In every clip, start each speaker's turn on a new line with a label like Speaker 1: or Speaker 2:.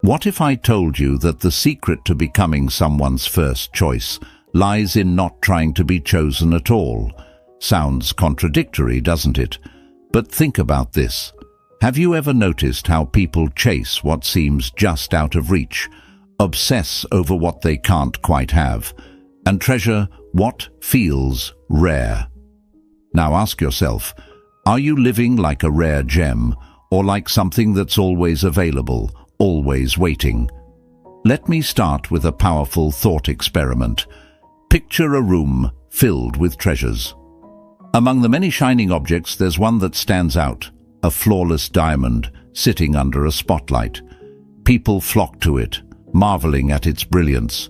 Speaker 1: What if I told you that the secret to becoming someone's first choice lies in not trying to be chosen at all? Sounds contradictory, doesn't it? But think about this. Have you ever noticed how people chase what seems just out of reach, obsess over what they can't quite have, and treasure what feels rare? Now ask yourself, are you living like a rare gem, or like something that's always available, always waiting? Let me start with a powerful thought experiment. Picture a room filled with treasures. Among the many shining objects, there's one that stands out, a flawless diamond sitting under a spotlight. People flock to it, marveling at its brilliance.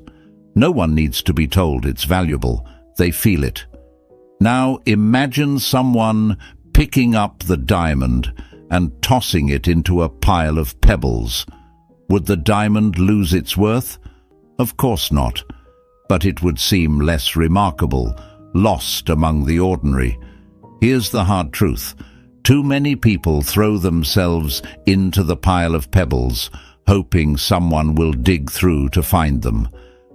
Speaker 1: No one needs to be told it's valuable. They feel it. Now imagine someone picking up the diamond and tossing it into a pile of pebbles. Would the diamond lose its worth? Of course not. But it would seem less remarkable, lost among the ordinary. Here's the hard truth. Too many people throw themselves into the pile of pebbles, hoping someone will dig through to find them.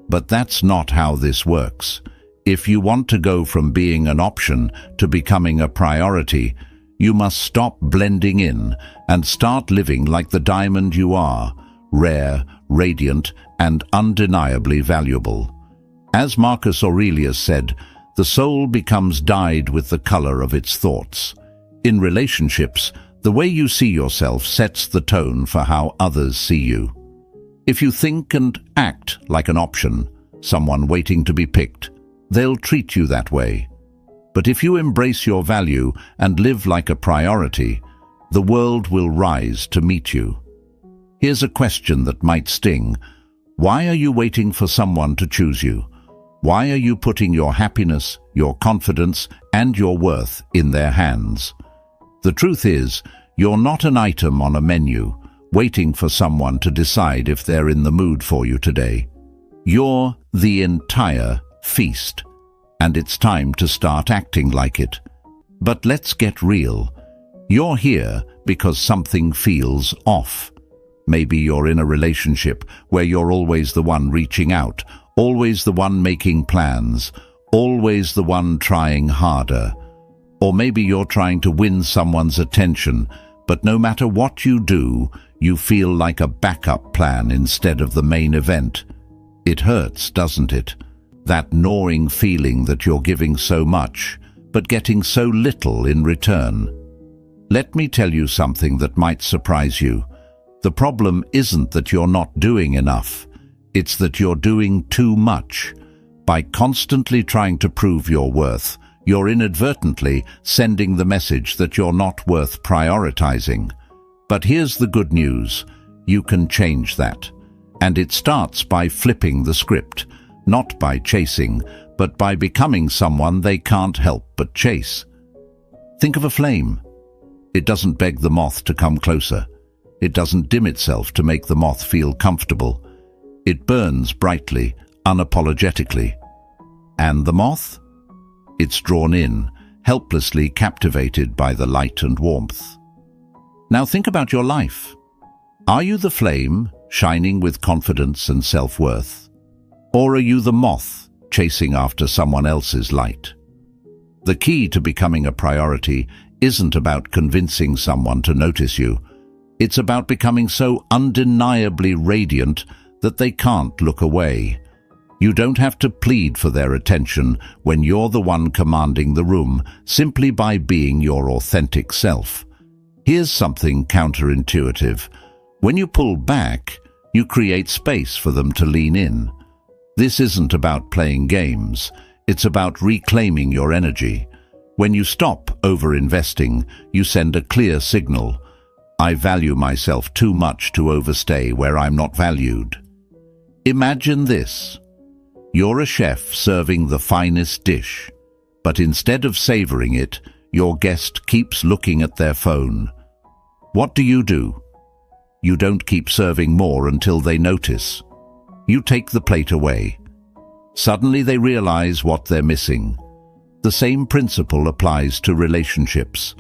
Speaker 1: But that's not how this works. If you want to go from being an option to becoming a priority, you must stop blending in and start living like the diamond you are, rare, radiant, and undeniably valuable. As Marcus Aurelius said, the soul becomes dyed with the color of its thoughts. In relationships, the way you see yourself sets the tone for how others see you. If you think and act like an option, someone waiting to be picked, they'll treat you that way. But if you embrace your value and live like a priority, the world will rise to meet you. Here's a question that might sting. Why are you waiting for someone to choose you? Why are you putting your happiness, your confidence, and your worth in their hands? The truth is, you're not an item on a menu, waiting for someone to decide if they're in the mood for you today. You're the entire feast, and it's time to start acting like it. But let's get real. You're here because something feels off. Maybe you're in a relationship where you're always the one reaching out, always the one making plans, always the one trying harder. Or maybe you're trying to win someone's attention, but no matter what you do, you feel like a backup plan instead of the main event. It hurts, doesn't it? That gnawing feeling that you're giving so much, but getting so little in return. Let me tell you something that might surprise you. The problem isn't that you're not doing enough. It's that you're doing too much. By constantly trying to prove your worth, you're inadvertently sending the message that you're not worth prioritizing. But here's the good news. You can change that. And it starts by flipping the script, not by chasing, but by becoming someone they can't help but chase. Think of a flame. It doesn't beg the moth to come closer. It doesn't dim itself to make the moth feel comfortable. It burns brightly, unapologetically. And the moth? It's drawn in, helplessly captivated by the light and warmth. Now think about your life. Are you the flame, shining with confidence and self-worth? Or are you the moth, chasing after someone else's light? The key to becoming a priority isn't about convincing someone to notice you. It's about becoming so undeniably radiant that they can't look away. You don't have to plead for their attention when you're the one commanding the room, simply by being your authentic self. Here's something counterintuitive. When you pull back, you create space for them to lean in. This isn't about playing games. It's about reclaiming your energy. When you stop over-investing, you send a clear signal. I value myself too much to overstay where I'm not valued. Imagine this. You're a chef serving the finest dish, but instead of savoring it, your guest keeps looking at their phone. What do? You don't keep serving more until they notice. You take the plate away. Suddenly they realize what they're missing. The same principle applies to relationships.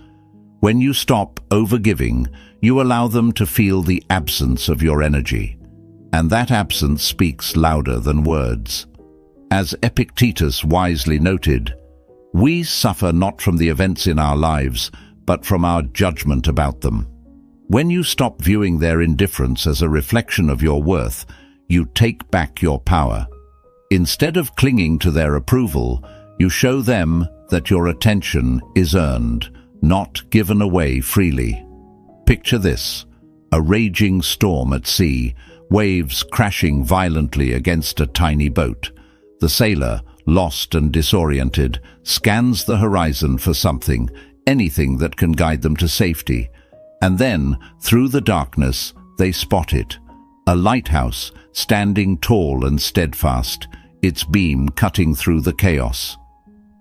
Speaker 1: When you stop overgiving, you allow them to feel the absence of your energy. and that absence speaks louder than words. As Epictetus wisely noted, we suffer not from the events in our lives, but from our judgment about them. When you stop viewing their indifference as a reflection of your worth, you take back your power. Instead of clinging to their approval, you show them that your attention is earned, not given away freely. Picture this: a raging storm at sea, waves crashing violently against a tiny boat. The sailor, lost and disoriented, scans the horizon for something, anything that can guide them to safety. And then, through the darkness, they spot it. A lighthouse, standing tall and steadfast, its beam cutting through the chaos.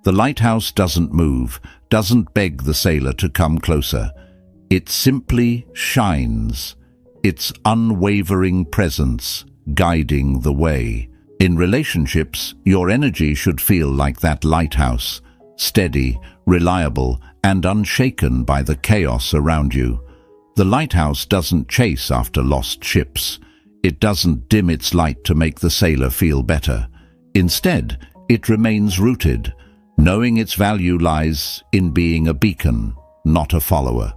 Speaker 1: The lighthouse doesn't move, doesn't beg the sailor to come closer. It simply shines, its unwavering presence guiding the way. In relationships, your energy should feel like that lighthouse, steady, reliable, and unshaken by the chaos around you. The lighthouse doesn't chase after lost ships. It doesn't dim its light to make the sailor feel better. Instead, it remains rooted, knowing its value lies in being a beacon, not a follower.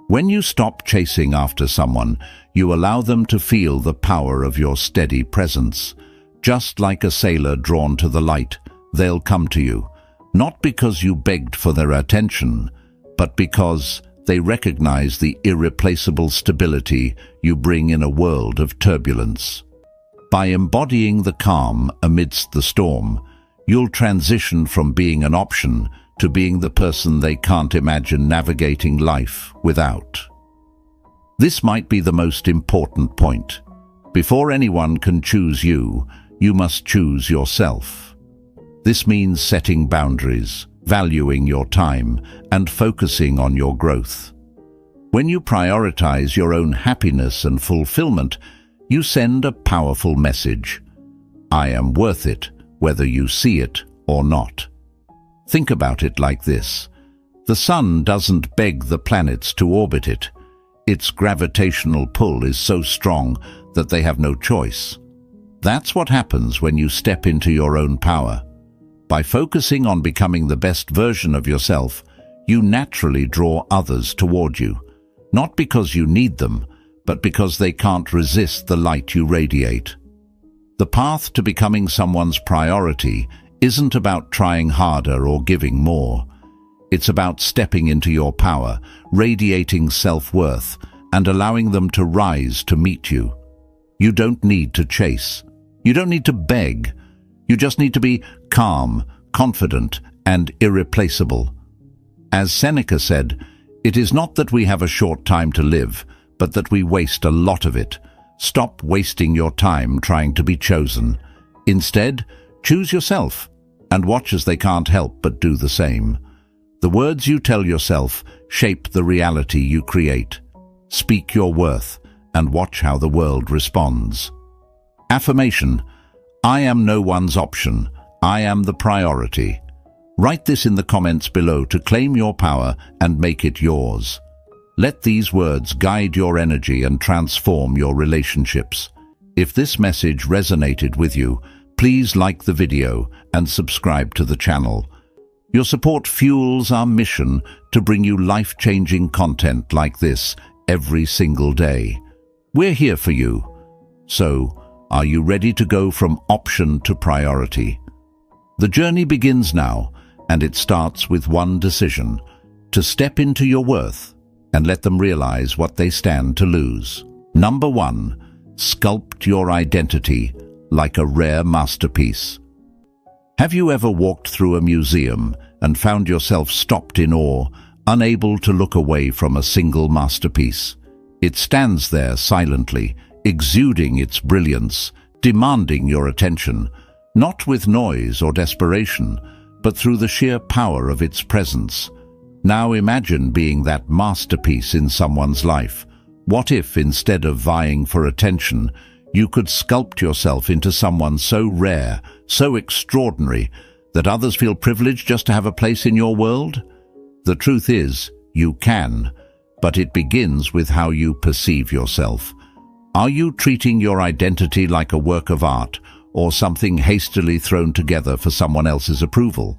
Speaker 1: When you stop chasing after someone, you allow them to feel the power of your steady presence. Just like a sailor drawn to the light, they'll come to you, not because you begged for their attention, but because they recognize the irreplaceable stability you bring in a world of turbulence. By embodying the calm amidst the storm, you'll transition from being an option to being the person they can't imagine navigating life without. This might be the most important point. Before anyone can choose you, you must choose yourself. This means setting boundaries, valuing your time, and focusing on your growth. When you prioritize your own happiness and fulfillment, you send a powerful message. I am worth it, whether you see it or not. Think about it like this. The sun doesn't beg the planets to orbit it. Its gravitational pull is so strong that they have no choice. That's what happens when you step into your own power. By focusing on becoming the best version of yourself, you naturally draw others toward you, not because you need them, but because they can't resist the light you radiate. The path to becoming someone's priority isn't about trying harder or giving more. It's about stepping into your power, radiating self-worth, and allowing them to rise to meet you. You don't need to chase. You don't need to beg. You just need to be calm, confident, and irreplaceable. As Seneca said, it is not that we have a short time to live, but that we waste a lot of it. Stop wasting your time trying to be chosen. Instead, choose yourself, and watch as they can't help but do the same. The words you tell yourself shape the reality you create. Speak your worth, and watch how the world responds. Affirmation: I am no one's option. I am the priority. Write this in the comments below to claim your power and make it yours. Let these words guide your energy and transform your relationships. If this message resonated with you, please like the video and subscribe to the channel. Your support fuels our mission to bring you life-changing content like this every single day. We're here for you. So, are you ready to go from option to priority? The journey begins now, and it starts with one decision: to step into your worth and let them realize what they stand to lose. Number 1, sculpt your identity like a rare masterpiece. Have you ever walked through a museum and found yourself stopped in awe, unable to look away from a single masterpiece? It stands there silently, exuding its brilliance, demanding your attention, not with noise or desperation, but through the sheer power of its presence. Now imagine being that masterpiece in someone's life. What if, instead of vying for attention, you could sculpt yourself into someone so rare, so extraordinary, that others feel privileged just to have a place in your world? The truth is, you can, but it begins with how you perceive yourself. Are you treating your identity like a work of art or something hastily thrown together for someone else's approval?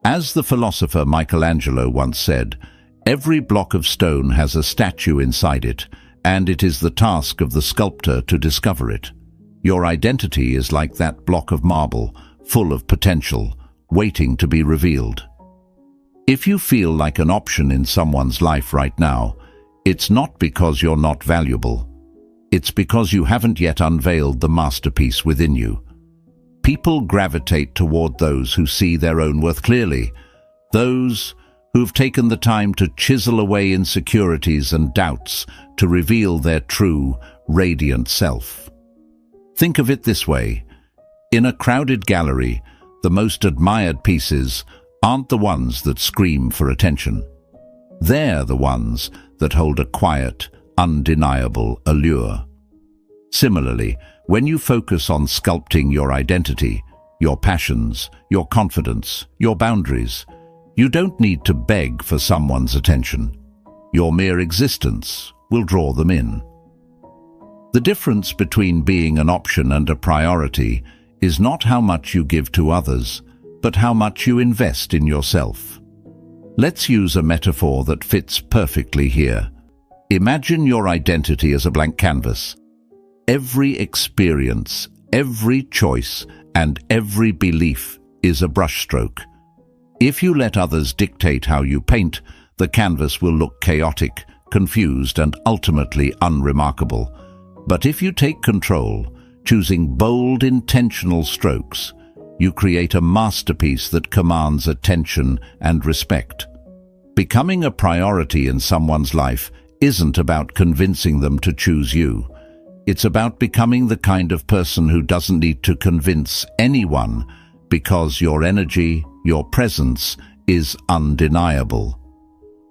Speaker 1: As the philosopher Michelangelo once said, every block of stone has a statue inside it, and it is the task of the sculptor to discover it. Your identity is like that block of marble, full of potential, waiting to be revealed. If you feel like an option in someone's life right now, it's not because you're not valuable. It's because you haven't yet unveiled the masterpiece within you. People gravitate toward those who see their own worth clearly, those who've taken the time to chisel away insecurities and doubts to reveal their true, radiant self. Think of it this way. In a crowded gallery, the most admired pieces aren't the ones that scream for attention. They're the ones that hold a quiet, undeniable allure. Similarly, when you focus on sculpting your identity, your passions, your confidence, your boundaries, you don't need to beg for someone's attention. Your mere existence will draw them in. The difference between being an option and a priority is not how much you give to others, but how much you invest in yourself. Let's use a metaphor that fits perfectly here. Imagine your identity as a blank canvas. Every experience, every choice, and every belief is a brushstroke. If you let others dictate how you paint, the canvas will look chaotic, confused, and ultimately unremarkable. But if you take control, choosing bold, intentional strokes, you create a masterpiece that commands attention and respect. Becoming a priority in someone's life isn't about convincing them to choose you. It's about becoming the kind of person who doesn't need to convince anyone because your energy, your presence is undeniable.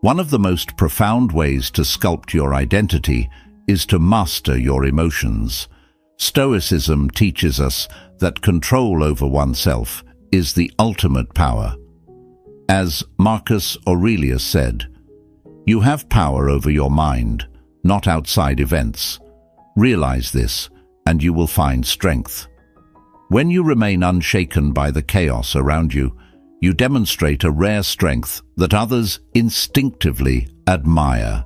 Speaker 1: One of the most profound ways to sculpt your identity is to master your emotions. Stoicism teaches us that control over oneself is the ultimate power. As Marcus Aurelius said, "You have power over your mind, not outside events. Realize this, and you will find strength." When you remain unshaken by the chaos around you, you demonstrate a rare strength that others instinctively admire.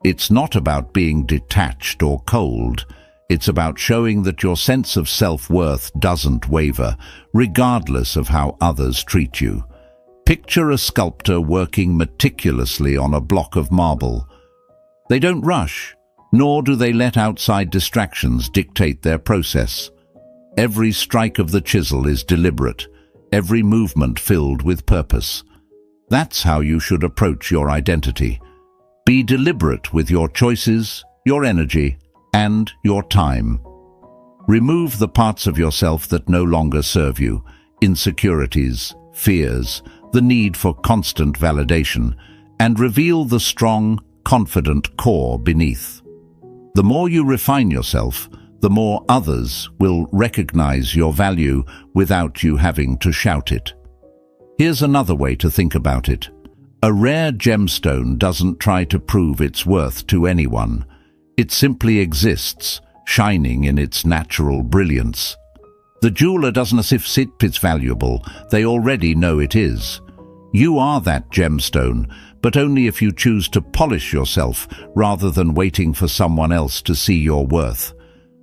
Speaker 1: It's not about being detached or cold. It's about showing that your sense of self-worth doesn't waver, regardless of how others treat you. Picture a sculptor working meticulously on a block of marble. They don't rush, nor do they let outside distractions dictate their process. Every strike of the chisel is deliberate, every movement filled with purpose. That's how you should approach your identity. Be deliberate with your choices, your energy, and your time. Remove the parts of yourself that no longer serve you, insecurities, fears, the need for constant validation, and reveal the strong, confident core beneath. The more you refine yourself, the more others will recognize your value without you having to shout it. Here's another way to think about it. A rare gemstone doesn't try to prove its worth to anyone. It simply exists, shining in its natural brilliance. The jeweler doesn't assess if it's valuable, they already know it is. You are that gemstone, but only if you choose to polish yourself rather than waiting for someone else to see your worth.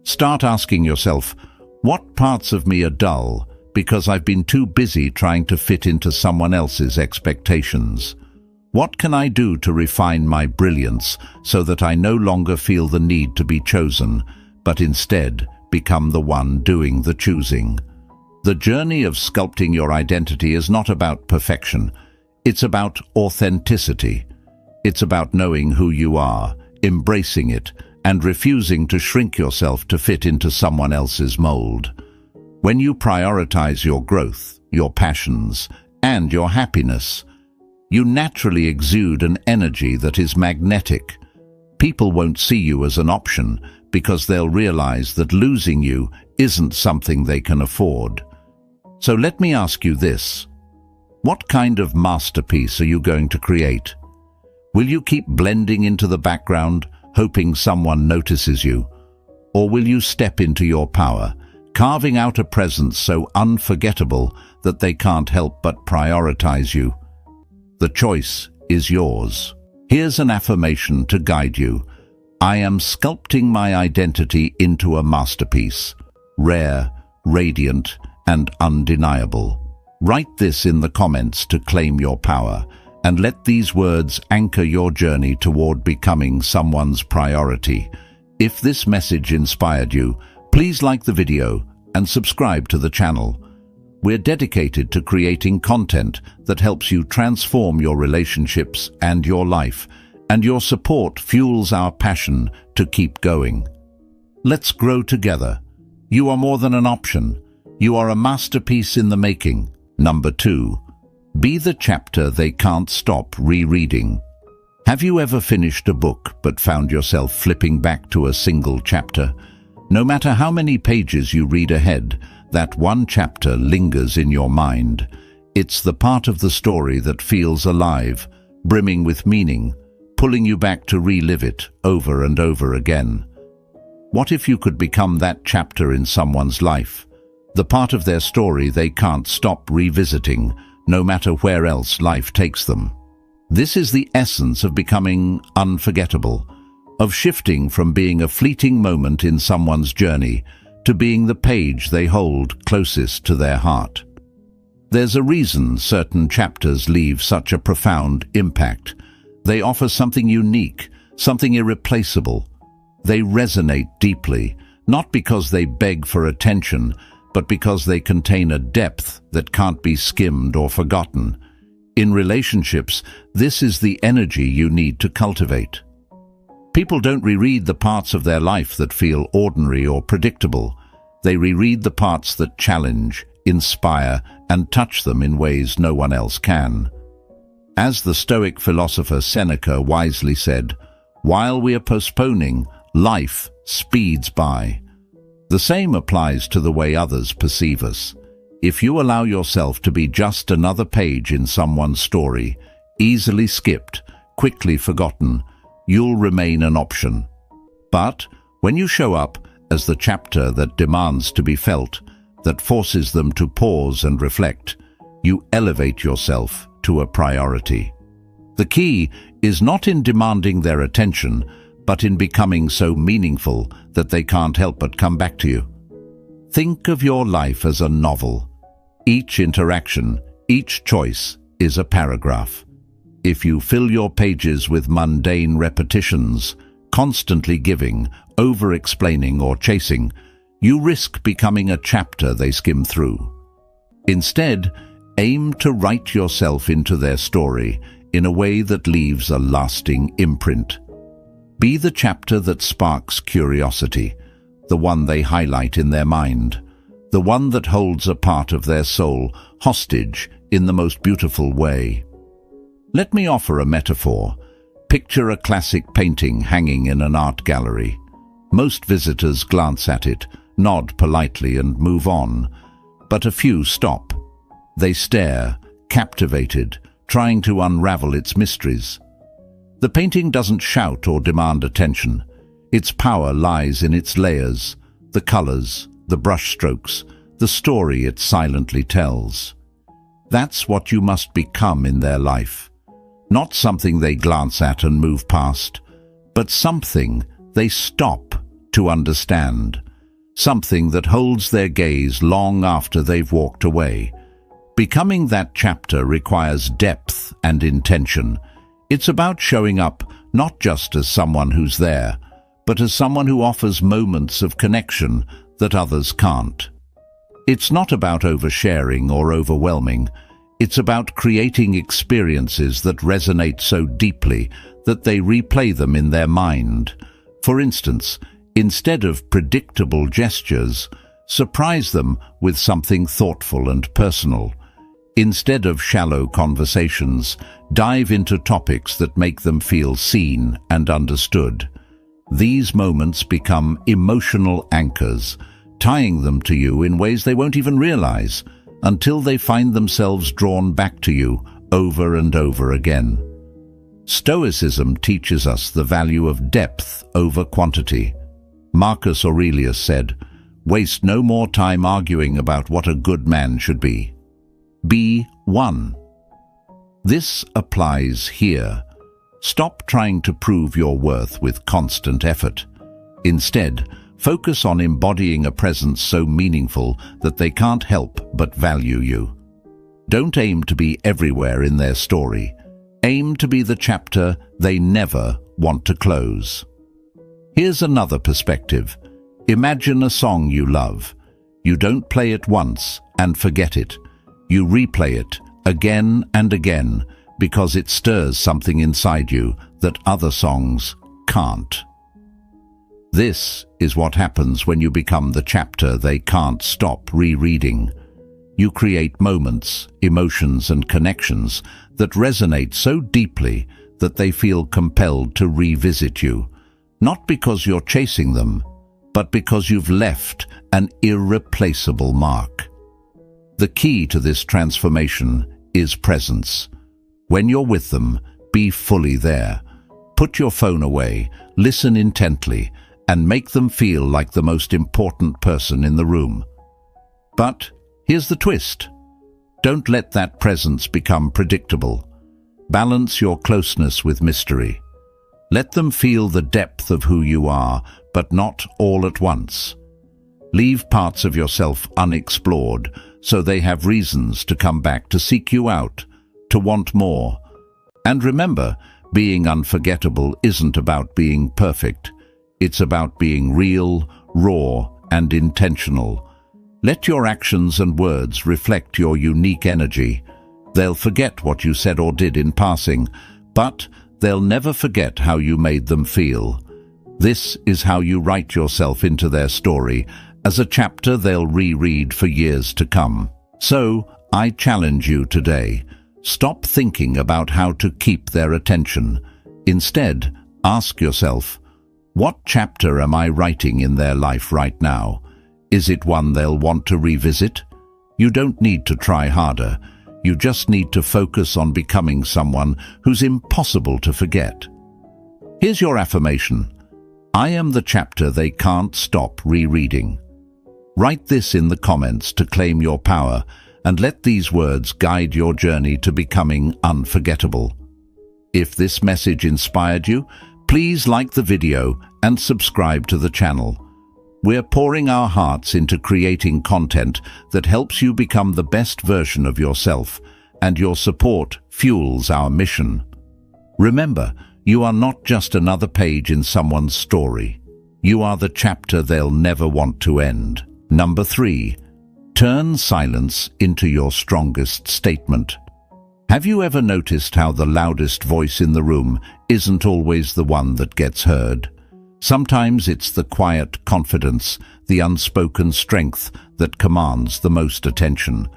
Speaker 1: Start asking yourself, what parts of me are dull because I've been too busy trying to fit into someone else's expectations? What can I do to refine my brilliance so that I no longer feel the need to be chosen, but instead become the one doing the choosing? The journey of sculpting your identity is not about perfection. It's about authenticity. It's about knowing who you are, embracing it, and refusing to shrink yourself to fit into someone else's mold. When you prioritize your growth, your passions, and your happiness, you naturally exude an energy that is magnetic. People won't see you as an option because they'll realize that losing you isn't something they can afford. So let me ask you this. What kind of masterpiece are you going to create? Will you keep blending into the background, hoping someone notices you? Or will you step into your power, carving out a presence so unforgettable that they can't help but prioritize you? The choice is yours. Here's an affirmation to guide you. I am sculpting my identity into a masterpiece, rare, radiant, and undeniable. Write this in the comments to claim your power, and let these words anchor your journey toward becoming someone's priority. If this message inspired you, please like the video and subscribe to the channel. We're dedicated to creating content that helps you transform your relationships and your life, and your support fuels our passion to keep going. Let's grow together. You are more than an option. You are a masterpiece in the making. Number 2. Be the chapter they can't stop rereading. Have you ever finished a book but found yourself flipping back to a single chapter? No matter how many pages you read ahead, that one chapter lingers in your mind. It's the part of the story that feels alive, brimming with meaning, pulling you back to relive it over and over again. What if you could become that chapter in someone's life, the part of their story they can't stop revisiting, no matter where else life takes them? This is the essence of becoming unforgettable, of shifting from being a fleeting moment in someone's journey to being the page they hold closest to their heart. There's a reason certain chapters leave such a profound impact. They offer something unique, something irreplaceable. They resonate deeply, not because they beg for attention, but because they contain a depth that can't be skimmed or forgotten. In relationships, this is the energy you need to cultivate. People don't reread the parts of their life that feel ordinary or predictable. They reread the parts that challenge, inspire, and touch them in ways no one else can. As the Stoic philosopher Seneca wisely said, "While we are postponing, life speeds by." The same applies to the way others perceive us. If you allow yourself to be just another page in someone's story, easily skipped, quickly forgotten, you'll remain an option. But when you show up as the chapter that demands to be felt, that forces them to pause and reflect, you elevate yourself to a priority. The key is not in demanding their attention, but in becoming so meaningful that they can't help but come back to you. Think of your life as a novel. Each interaction, each choice is a paragraph. If you fill your pages with mundane repetitions, constantly giving, over-explaining or chasing, you risk becoming a chapter they skim through. Instead, aim to write yourself into their story in a way that leaves a lasting imprint. Be the chapter that sparks curiosity, the one they highlight in their mind, the one that holds a part of their soul hostage in the most beautiful way. Let me offer a metaphor. Picture a classic painting hanging in an art gallery. Most visitors glance at it, nod politely and move on, but a few stop. They stare, captivated, trying to unravel its mysteries. The painting doesn't shout or demand attention. Its power lies in its layers, the colors, the brushstrokes, the story it silently tells. That's what you must become in their life. Not something they glance at and move past, but something they stop to understand. Something that holds their gaze long after they've walked away. Becoming that chapter requires depth and intention. It's about showing up not just as someone who's there, but as someone who offers moments of connection that others can't. It's not about oversharing or overwhelming. It's about creating experiences that resonate so deeply that they replay them in their mind. For instance, instead of predictable gestures, surprise them with something thoughtful and personal. Instead of shallow conversations, dive into topics that make them feel seen and understood. These moments become emotional anchors, tying them to you in ways they won't even realize, until they find themselves drawn back to you over and over again. Stoicism teaches us the value of depth over quantity. Marcus Aurelius said, "Waste no more time arguing about what a good man should be. Be one." This applies here. Stop trying to prove your worth with constant effort. Instead, focus on embodying a presence so meaningful that they can't help but value you. Don't aim to be everywhere in their story. Aim to be the chapter they never want to close. Here's another perspective. Imagine a song you love. You don't play it once and forget it. You replay it again and again because it stirs something inside you that other songs can't. This is what happens when you become the chapter they can't stop rereading. You create moments, emotions, and connections that resonate so deeply that they feel compelled to revisit you, not because you're chasing them, but because you've left an irreplaceable mark. The key to this transformation is presence. When you're with them, be fully there. Put your phone away, listen intently, and make them feel like the most important person in the room. But here's the twist. Don't let that presence become predictable. Balance your closeness with mystery. Let them feel the depth of who you are, but not all at once. Leave parts of yourself unexplored so they have reasons to come back to seek you out, to want more. And remember, being unforgettable isn't about being perfect. It's about being real, raw, and intentional. Let your actions and words reflect your unique energy. They'll forget what you said or did in passing, but they'll never forget how you made them feel. This is how you write yourself into their story, as a chapter they'll reread for years to come. So, I challenge you today. Stop thinking about how to keep their attention. Instead, ask yourself, what chapter am I writing in their life right now? Is it one they'll want to revisit? You don't need to try harder. You just need to focus on becoming someone who's impossible to forget. Here's your affirmation. I am the chapter they can't stop rereading. Write this in the comments to claim your power, and let these words guide your journey to becoming unforgettable. If this message inspired you, please like the video and subscribe to the channel. We're pouring our hearts into creating content that helps you become the best version of yourself, and your support fuels our mission. Remember, you are not just another page in someone's story. You are the chapter they'll never want to end. Number 3. Turn silence into your strongest statement. Have you ever noticed how the loudest voice in the room isn't always the one that gets heard? Sometimes it's the quiet confidence, the unspoken strength that commands the most attention.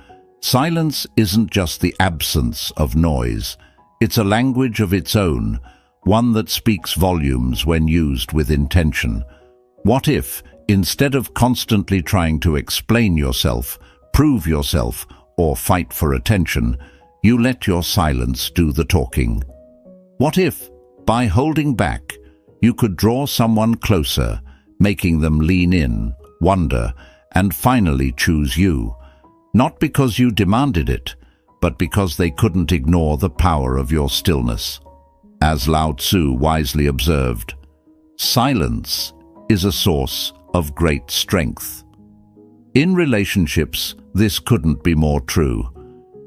Speaker 1: Silence isn't just the absence of noise. It's a language of its own, one that speaks volumes when used with intention. What if, instead of constantly trying to explain yourself, prove yourself, or fight for attention, you let your silence do the talking? What if, by holding back, you could draw someone closer, making them lean in, wonder, and finally choose you? Not because you demanded it, but because they couldn't ignore the power of your stillness. As Lao Tzu wisely observed, silence is a source of great strength. In relationships, this couldn't be more true.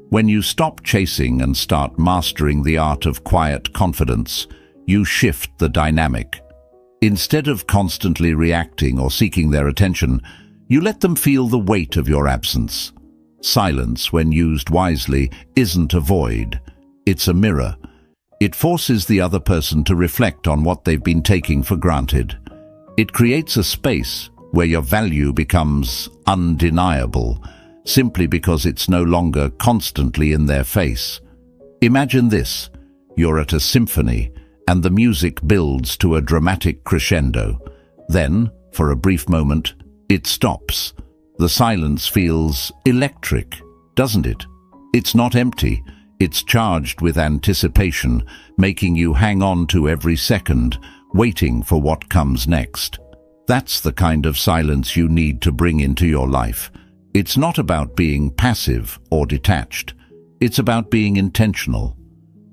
Speaker 1: When you stop chasing and start mastering the art of quiet confidence, you shift the dynamic. Instead of constantly reacting or seeking their attention, you let them feel the weight of your absence. Silence, when used wisely, isn't a void. It's a mirror. It forces the other person to reflect on what they've been taking for granted. It creates a space where your value becomes undeniable, simply because it's no longer constantly in their face. Imagine this. You're at a symphony, and the music builds to a dramatic crescendo. Then, for a brief moment, it stops. The silence feels electric, doesn't it? It's not empty. It's charged with anticipation, making you hang on to every second, waiting for what comes next. That's the kind of silence you need to bring into your life. It's not about being passive or detached. It's about being intentional.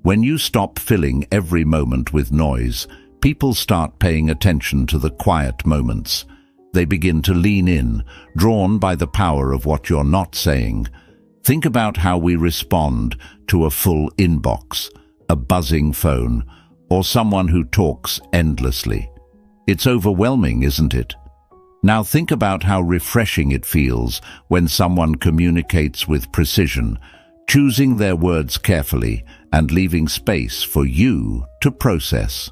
Speaker 1: When you stop filling every moment with noise, people start paying attention to the quiet moments. They begin to lean in, drawn by the power of what you're not saying. Think about how we respond to a full inbox, a buzzing phone, or someone who talks endlessly. It's overwhelming, isn't it? Now think about how refreshing it feels when someone communicates with precision, choosing their words carefully and leaving space for you to process.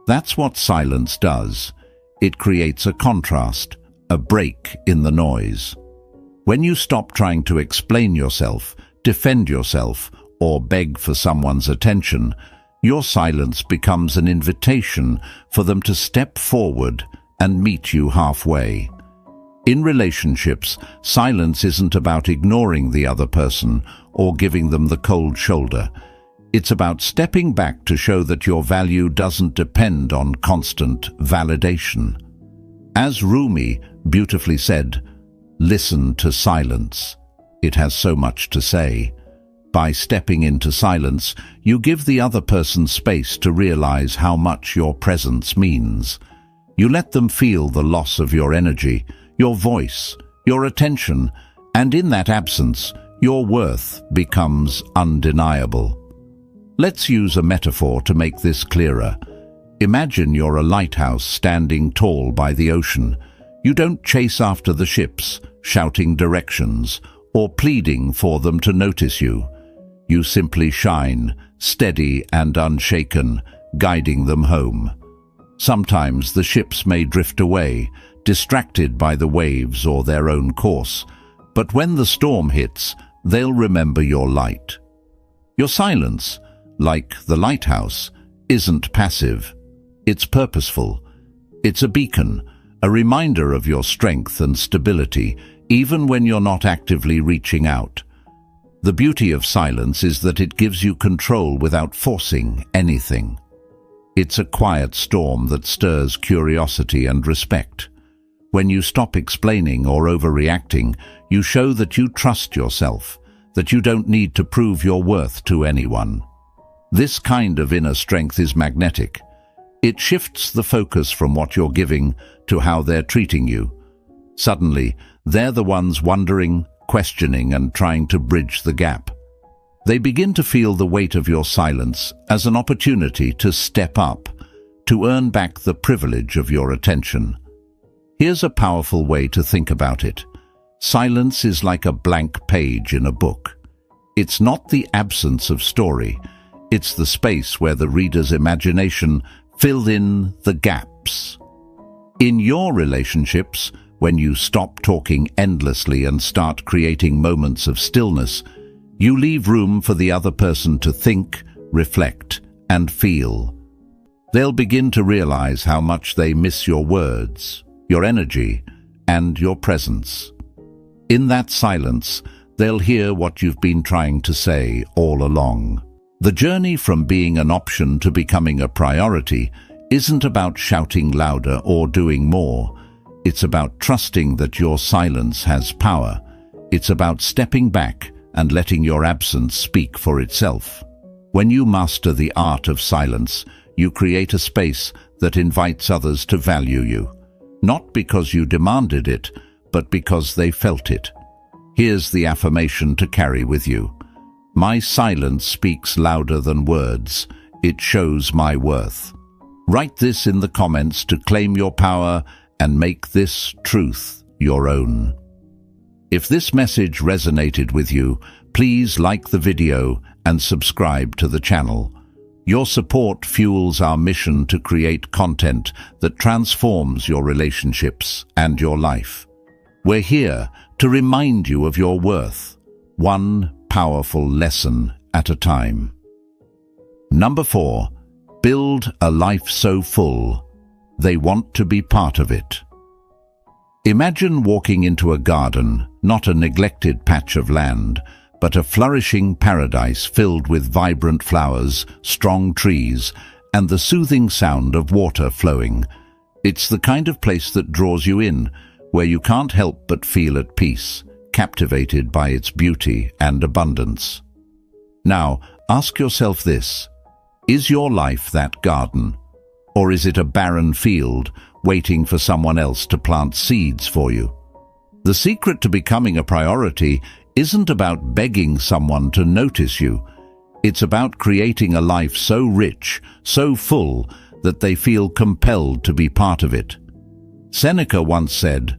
Speaker 1: That's what silence does. It creates a contrast, a break in the noise. When you stop trying to explain yourself, defend yourself, or beg for someone's attention, your silence becomes an invitation for them to step forward and meet you halfway. In relationships, silence isn't about ignoring the other person or giving them the cold shoulder. It's about stepping back to show that your value doesn't depend on constant validation. As Rumi beautifully said, "Listen to silence. It has so much to say." By stepping into silence, you give the other person space to realize how much your presence means. You let them feel the loss of your energy, your voice, your attention, and in that absence, your worth becomes undeniable. Let's use a metaphor to make this clearer. Imagine you're a lighthouse standing tall by the ocean. You don't chase after the ships, shouting directions, or pleading for them to notice you. You simply shine, steady and unshaken, guiding them home. Sometimes the ships may drift away, distracted by the waves or their own course, but when the storm hits, they'll remember your light. Your silence, like the lighthouse, isn't passive. It's purposeful. It's a beacon, a reminder of your strength and stability, even when you're not actively reaching out. The beauty of silence is that it gives you control without forcing anything. It's a quiet storm that stirs curiosity and respect. When you stop explaining or overreacting, you show that you trust yourself, that you don't need to prove your worth to anyone. This kind of inner strength is magnetic. It shifts the focus from what you're giving to how they're treating you. Suddenly, they're the ones wondering, questioning, and trying to bridge the gap. They begin to feel the weight of your silence as an opportunity to step up, to earn back the privilege of your attention. Here's a powerful way to think about it. Silence is like a blank page in a book. It's not the absence of story. It's the space where the reader's imagination filled in the gaps. In your relationships, when you stop talking endlessly and start creating moments of stillness, you leave room for the other person to think, reflect, and feel. They'll begin to realize how much they miss your words, your energy, and your presence. In that silence, they'll hear what you've been trying to say all along. The journey from being an option to becoming a priority isn't about shouting louder or doing more. It's about trusting that your silence has power. It's about stepping back and letting your absence speak for itself. When you master the art of silence, you create a space that invites others to value you, not because you demanded it, but because they felt it. Here's the affirmation to carry with you. My silence speaks louder than words. It shows my worth. Write this in the comments to claim your power and make this truth your own. If this message resonated with you, please like the video and subscribe to the channel. Your support fuels our mission to create content that transforms your relationships and your life. We're here to remind you of your worth, one powerful lesson at a time. Number 4, build a life so full, they want to be part of it. Imagine walking into a garden, not a neglected patch of land, but a flourishing paradise filled with vibrant flowers, strong trees, and the soothing sound of water flowing. It's the kind of place that draws you in, where you can't help but feel at peace, captivated by its beauty and abundance. Now, ask yourself this: is your life that garden? Or is it a barren field waiting for someone else to plant seeds for you? The secret to becoming a priority isn't about begging someone to notice you. It's about creating a life so rich, so full, that they feel compelled to be part of it. Seneca once said,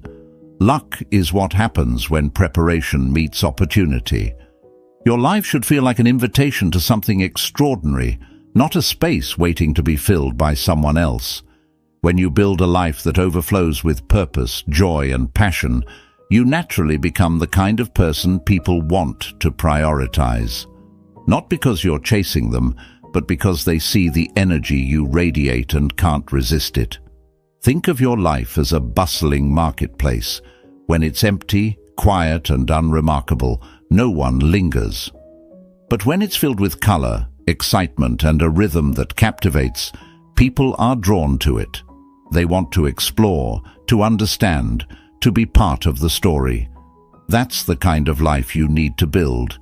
Speaker 1: "Luck is what happens when preparation meets opportunity." Your life should feel like an invitation to something extraordinary, not a space waiting to be filled by someone else. When you build a life that overflows with purpose, joy, and passion, you naturally become the kind of person people want to prioritize. Not because you're chasing them, but because they see the energy you radiate and can't resist it. Think of your life as a bustling marketplace. When it's empty, quiet, and unremarkable, no one lingers. But when it's filled with color, excitement, and a rhythm that captivates, people are drawn to it. They want to explore, to understand, to be part of the story. That's the kind of life you need to build.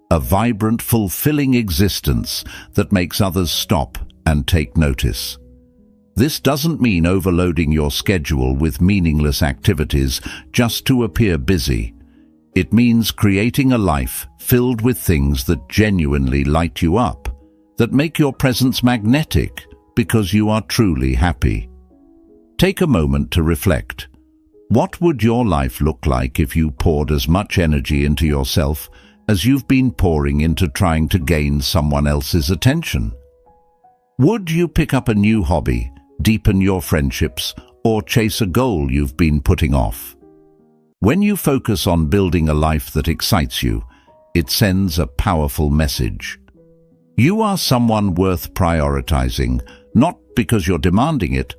Speaker 1: A vibrant, fulfilling existence that makes others stop and take notice. This doesn't mean overloading your schedule with meaningless activities just to appear busy. It means creating a life filled with things that genuinely light you up, that make your presence magnetic because you are truly happy. Take a moment to reflect. What would your life look like if you poured as much energy into yourself as you've been pouring into trying to gain someone else's attention? Would you pick up a new hobby, deepen your friendships, or chase a goal you've been putting off? When you focus on building a life that excites you, it sends a powerful message. You are someone worth prioritizing, not because you're demanding it,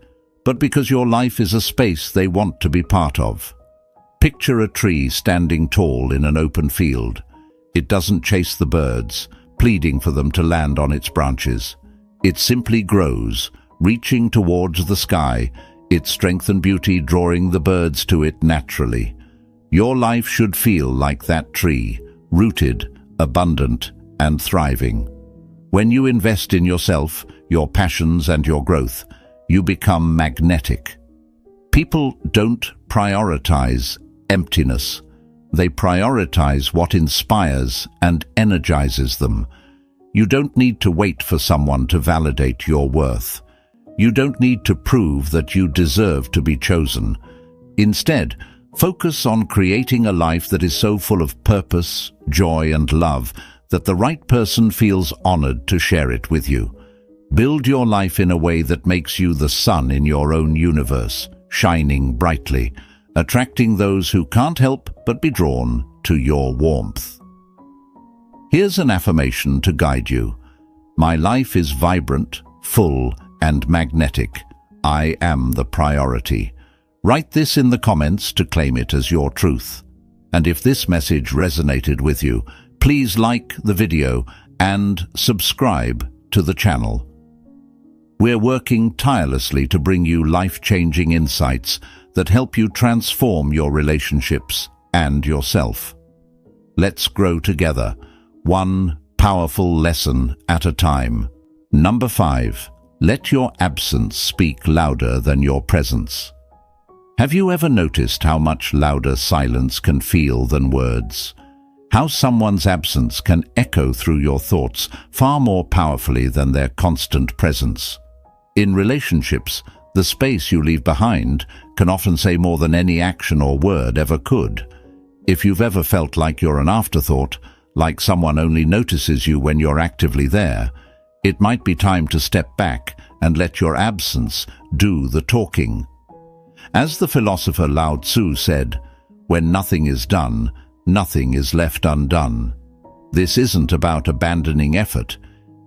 Speaker 1: but because your life is a space they want to be part of. Picture a tree standing tall in an open field. It doesn't chase the birds, pleading for them to land on its branches. It simply grows, reaching towards the sky, its strength and beauty drawing the birds to it naturally. Your life should feel like that tree, rooted, abundant, and thriving. When you invest in yourself, your passions, and your growth, you become magnetic. People don't prioritize emptiness. They prioritize what inspires and energizes them. You don't need to wait for someone to validate your worth. You don't need to prove that you deserve to be chosen. Instead, focus on creating a life that is so full of purpose, joy, and love that the right person feels honored to share it with you. Build your life in a way that makes you the sun in your own universe, shining brightly, attracting those who can't help but be drawn to your warmth. Here's an affirmation to guide you. My life is vibrant, full, and magnetic. I am the priority. Write this in the comments to claim it as your truth. And if this message resonated with you, please like the video and subscribe to the channel. We're working tirelessly to bring you life-changing insights that help you transform your relationships and yourself. Let's grow together, one powerful lesson at a time. Number 5. Let your absence speak louder than your presence. Have you ever noticed how much louder silence can feel than words? How someone's absence can echo through your thoughts far more powerfully than their constant presence? In relationships, the space you leave behind can often say more than any action or word ever could. If you've ever felt like you're an afterthought, like someone only notices you when you're actively there, it might be time to step back and let your absence do the talking. As the philosopher Lao Tzu said, "When nothing is done, nothing is left undone." This isn't about abandoning effort.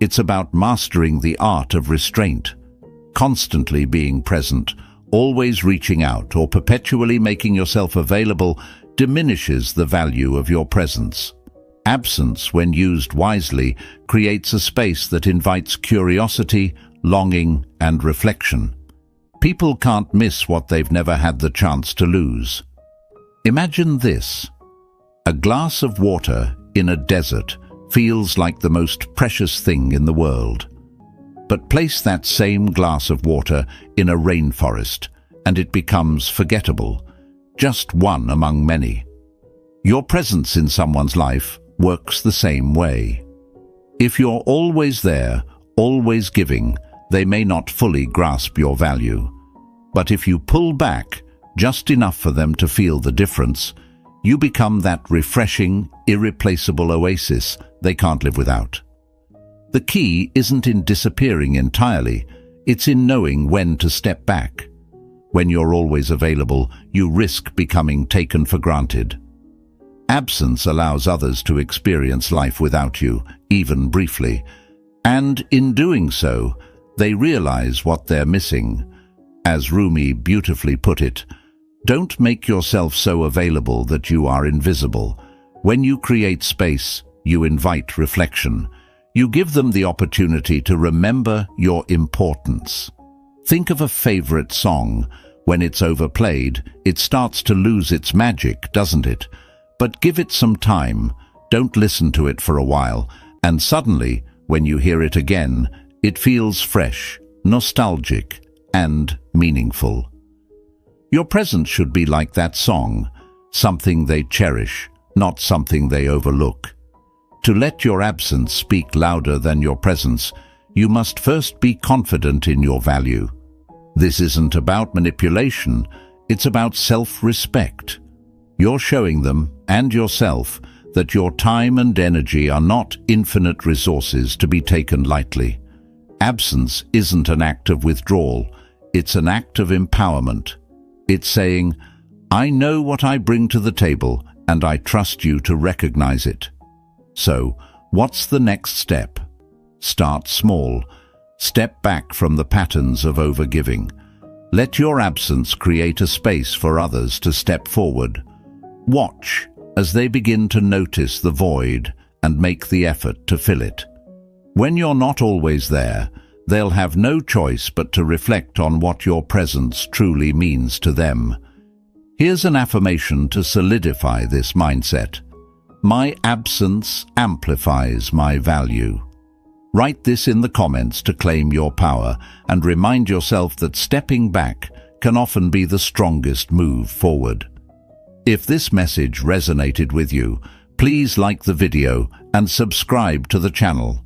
Speaker 1: It's about mastering the art of restraint. Constantly being present, always reaching out, or perpetually making yourself available diminishes the value of your presence. Absence, when used wisely, creates a space that invites curiosity, longing, and reflection. People can't miss what they've never had the chance to lose. Imagine this. A glass of water in a desert feels like the most precious thing in the world. But place that same glass of water in a rainforest, and it becomes forgettable, just one among many. Your presence in someone's life works the same way. If you're always there, always giving, they may not fully grasp your value. But if you pull back just enough for them to feel the difference, you become that refreshing, irreplaceable oasis they can't live without. The key isn't in disappearing entirely, it's in knowing when to step back. When you're always available, you risk becoming taken for granted. Absence allows others to experience life without you, even briefly, and in doing so, they realize what they're missing. As Rumi beautifully put it, don't make yourself so available that you are invisible. When you create space, you invite reflection. You give them the opportunity to remember your importance. Think of a favorite song. When it's overplayed, it starts to lose its magic, doesn't it? But give it some time, don't listen to it for a while, and suddenly, when you hear it again, it feels fresh, nostalgic, and meaningful. Your presence should be like that song, something they cherish, not something they overlook. To let your absence speak louder than your presence, you must first be confident in your value. This isn't about manipulation, it's about self-respect. You're showing them, and yourself, that your time and energy are not infinite resources to be taken lightly. Absence isn't an act of withdrawal, it's an act of empowerment. It's saying, I know what I bring to the table, and I trust you to recognize it. So, what's the next step? Start small. Step back from the patterns of overgiving. Let your absence create a space for others to step forward. Watch as they begin to notice the void and make the effort to fill it. When you're not always there, they'll have no choice but to reflect on what your presence truly means to them. Here's an affirmation to solidify this mindset. My absence amplifies my value. Write this in the comments to claim your power and remind yourself that stepping back can often be the strongest move forward. If this message resonated with you, please like the video and subscribe to the channel.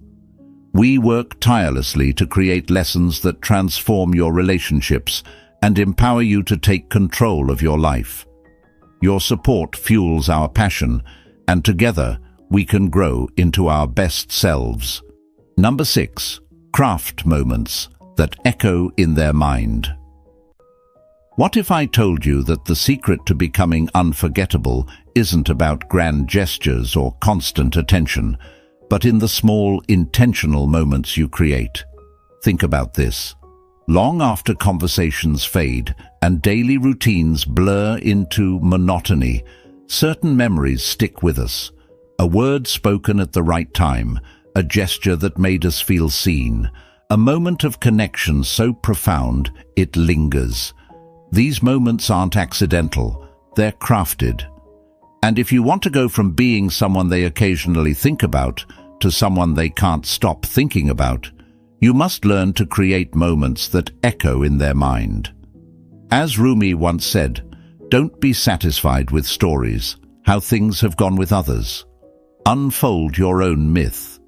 Speaker 1: We work tirelessly to create lessons that transform your relationships and empower you to take control of your life. Your support fuels our passion, and together we can grow into our best selves. Number 6. Craft moments that echo in their mind. What if I told you that the secret to becoming unforgettable isn't about grand gestures or constant attention, but in the small, intentional moments you create? Think about this. Long after conversations fade and daily routines blur into monotony, certain memories stick with us. A word spoken at the right time, a gesture that made us feel seen, a moment of connection so profound it lingers. These moments aren't accidental, they're crafted. And if you want to go from being someone they occasionally think about to someone they can't stop thinking about, you must learn to create moments that echo in their mind. As Rumi once said, don't be satisfied with stories, how things have gone with others. Unfold your own myth.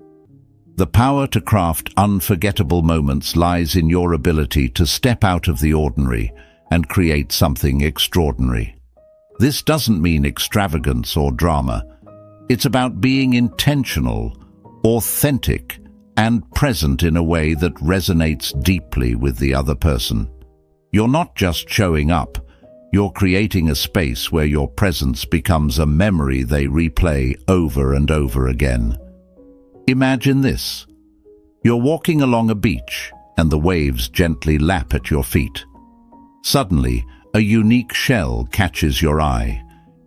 Speaker 1: The power to craft unforgettable moments lies in your ability to step out of the ordinary and create something extraordinary. This doesn't mean extravagance or drama. It's about being intentional, authentic, and present in a way that resonates deeply with the other person. You're not just showing up, you're creating a space where your presence becomes a memory they replay over and over again. Imagine this. You're walking along a beach and the waves gently lap at your feet. Suddenly, a unique shell catches your eye.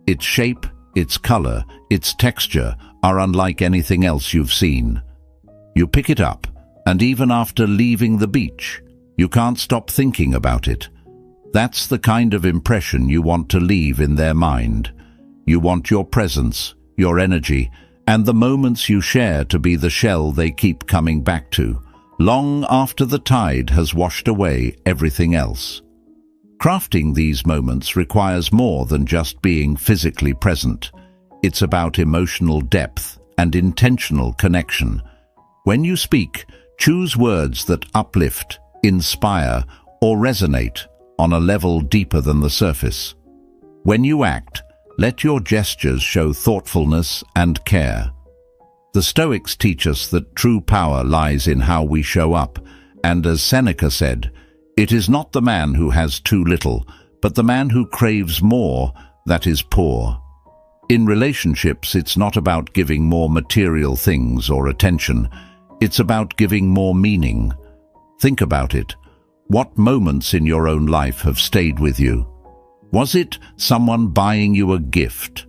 Speaker 1: Its shape, its color, its texture are unlike anything else you've seen. You pick it up, and even after leaving the beach, You can't stop thinking about it. That's the kind of impression you want to leave in their mind. You want your presence, your energy, and the moments you share to be the shell they keep coming back to, long after the tide has washed away everything else. Crafting these moments requires more than just being physically present. It's about emotional depth and intentional connection. When you speak, choose words that uplift, inspire, or resonate on a level deeper than the surface. When you act, let your gestures show thoughtfulness and care. The Stoics teach us that true power lies in how we show up, and as Seneca said, "It is not the man who has too little, but the man who craves more that is poor." In relationships, it's not about giving more material things or attention. It's about giving more meaning. Think about it. What moments in your own life have stayed with you? Was it someone buying you a gift?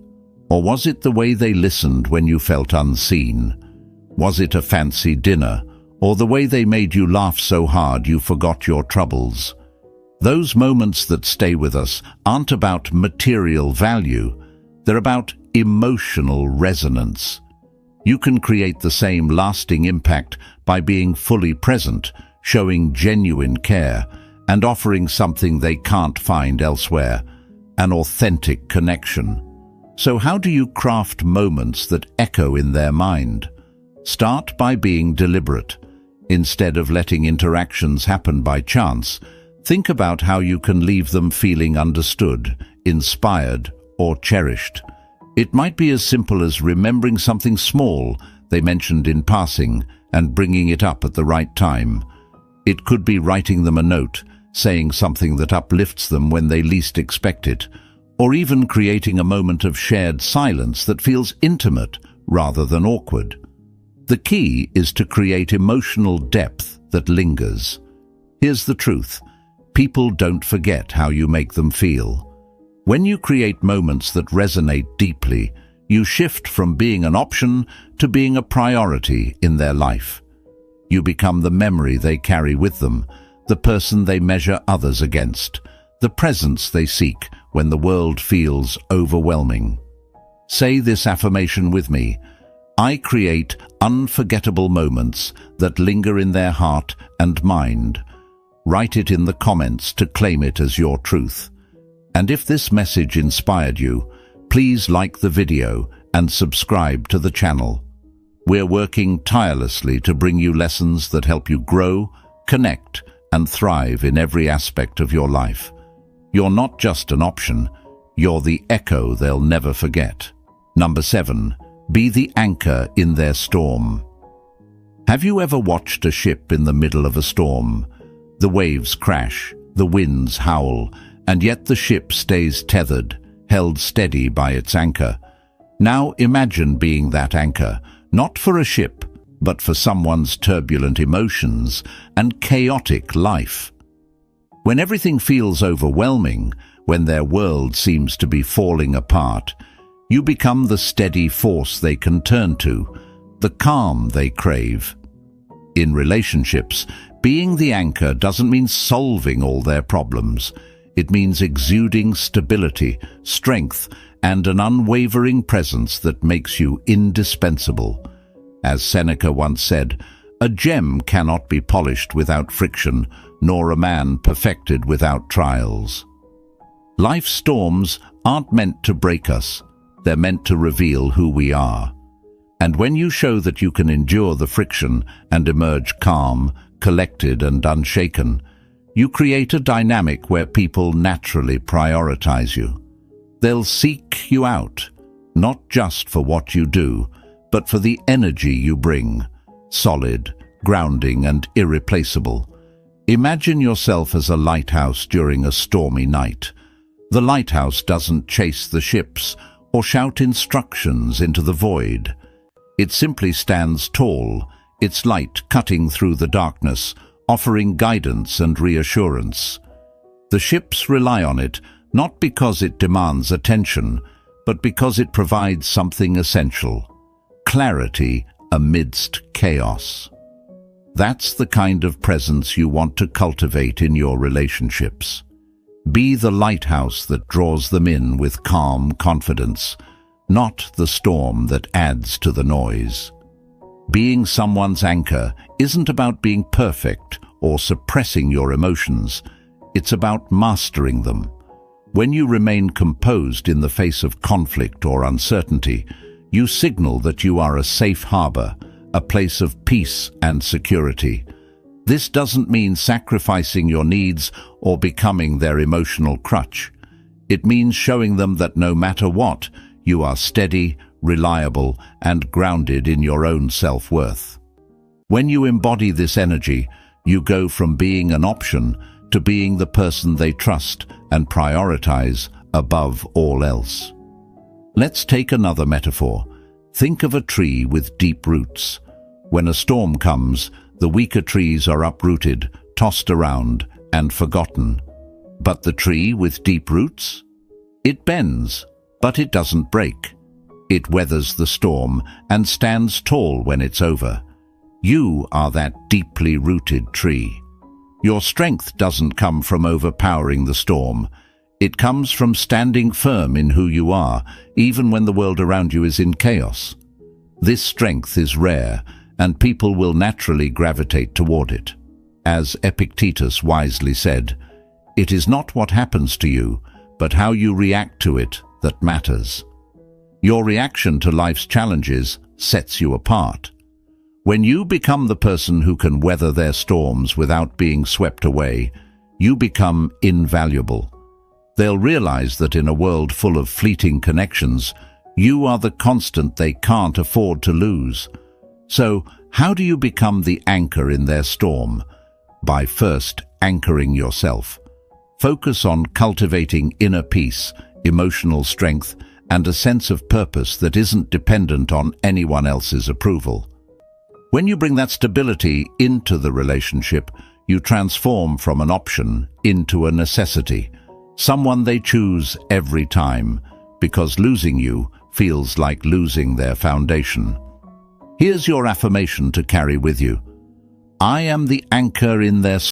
Speaker 1: Or was it the way they listened when you felt unseen? Was it a fancy dinner? Or the way they made you laugh so hard you forgot your troubles? Those moments that stay with us aren't about material value. They're about emotional resonance. You can create the same lasting impact by being fully present, showing genuine care, and offering something they can't find elsewhere, an authentic connection. So how do you craft moments that echo in their mind? Start by being deliberate. Instead of letting interactions happen by chance, think about how you can leave them feeling understood, inspired, or cherished. It might be as simple as remembering something small they mentioned in passing and bringing it up at the right time. It could be writing them a note, saying something that uplifts them when they least expect it, or even creating a moment of shared silence that feels intimate rather than awkward. The key is to create emotional depth that lingers. Here's the truth: people don't forget how you make them feel. When you create moments that resonate deeply, you shift from being an option to being a priority in their life. You become the memory they carry with them, the person they measure others against, the presence they seek when the world feels overwhelming. Say this affirmation with me: I create unforgettable moments that linger in their heart and mind. Write it in the comments to claim it as your truth. And if this message inspired you, please like the video and subscribe to the channel. We're working tirelessly to bring you lessons that help you grow, connect, and thrive in every aspect of your life. You're not just an option, you're the echo they'll never forget. Number 7. Be the anchor in their storm. Have you ever watched a ship in the middle of a storm? The waves crash, the winds howl, and yet the ship stays tethered, held steady by its anchor. Now imagine being that anchor, not for a ship, but for someone's turbulent emotions and chaotic life. When everything feels overwhelming, when their world seems to be falling apart, you become the steady force they can turn to, the calm they crave. In relationships, being the anchor doesn't mean solving all their problems. It means exuding stability, strength, and an unwavering presence that makes you indispensable. As Seneca once said, "A gem cannot be polished without friction, nor a man perfected without trials." Life's storms aren't meant to break us. They're meant to reveal who we are. And when you show that you can endure the friction and emerge calm, collected, and unshaken, you create a dynamic where people naturally prioritize you. They'll seek you out, not just for what you do, but for the energy you bring, solid, grounding, and irreplaceable. Imagine yourself as a lighthouse during a stormy night. The lighthouse doesn't chase the ships or shout instructions into the void. It simply stands tall, its light cutting through the darkness, offering guidance and reassurance. The ships rely on it, not because it demands attention, but because it provides something essential: clarity amidst chaos. That's the kind of presence you want to cultivate in your relationships. Be the lighthouse that draws them in with calm confidence, not the storm that adds to the noise. Being someone's anchor isn't about being perfect or suppressing your emotions. It's about mastering them. When you remain composed in the face of conflict or uncertainty, you signal that you are a safe harbor, a place of peace and security. This doesn't mean sacrificing your needs or becoming their emotional crutch. It means showing them that no matter what, you are steady, reliable, and grounded in your own self-worth. When you embody this energy, you go from being an option to being the person they trust and prioritize above all else. Let's take another metaphor. Think of a tree with deep roots. When a storm comes, the weaker trees are uprooted, tossed around, and forgotten. But the tree with deep roots? It bends, but it doesn't break. It weathers the storm and stands tall when it's over. You are that deeply rooted tree. Your strength doesn't come from overpowering the storm. It comes from standing firm in who you are, even when the world around you is in chaos. This strength is rare, and people will naturally gravitate toward it. As Epictetus wisely said, "It is not what happens to you, but how you react to it that matters." Your reaction to life's challenges sets you apart. When you become the person who can weather their storms without being swept away, you become invaluable. They'll realize that in a world full of fleeting connections, you are the constant they can't afford to lose. So, how do you become the anchor in their storm? By first anchoring yourself. Focus on cultivating inner peace, emotional strength, and a sense of purpose that isn't dependent on anyone else's approval. When you bring that stability into the relationship, you transform from an option into a necessity, someone they choose every time, because losing you feels like losing their foundation. Here's your affirmation to carry with you. I am the anchor in their